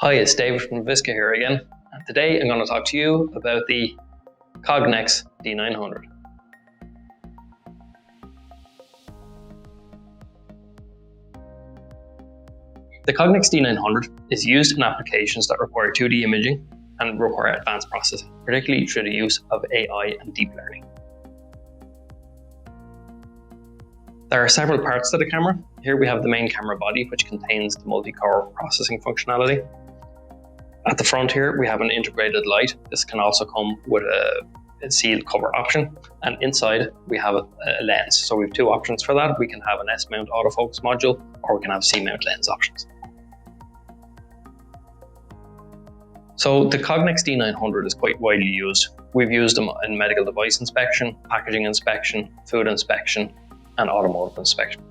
Hi, it's David from Viska here again, and today I'm going to talk to you about the Cognex D900. The Cognex D900 is used in applications that require 2D imaging and require advanced processing, particularly through the use of AI and deep learning. There are several parts to the camera. Here we have the main camera body, which contains the multi-core processing functionality. At the front here, we have an integrated light. This can also come with a sealed cover option. And inside, we have a lens. So we have two options for that. We can have an S-mount autofocus module, or we can have C-mount lens options. So the Cognex D900 is quite widely used. We've used them in medical device inspection, packaging inspection, food inspection, and automotive inspection.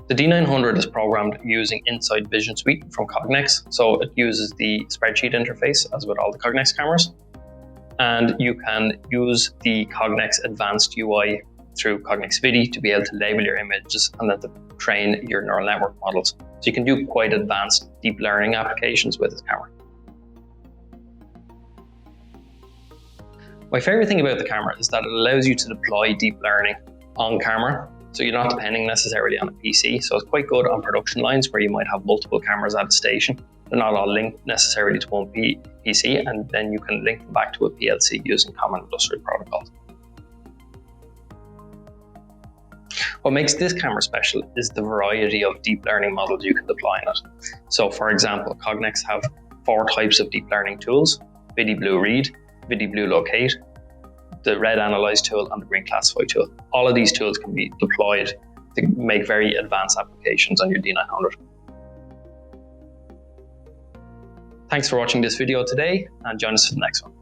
The D900 is programmed using Inside Vision Suite from Cognex, so it uses the spreadsheet interface as with all the Cognex cameras. And you can use the Cognex Advanced UI through Cognex Vidi to be able to label your images and then to train your neural network models. So you can do quite advanced deep learning applications with this camera. My favorite thing about the camera is that it allows you to deploy deep learning on camera. So you're not depending necessarily on a PC. So it's quite good on production lines where you might have multiple cameras at a station. They're not all linked necessarily to one PC, and then you can link them back to a PLC using common industrial protocols. What makes this camera special is the variety of deep learning models you can deploy in it. So for example, Cognex have 4 types of deep learning tools: Vidi Blue Read, Vidi Blue Locate, the Red Analyze tool, and the Green Classify tool. All of these tools can be deployed to make very advanced applications on your D900. Thanks for watching this video today, and join us for the next one.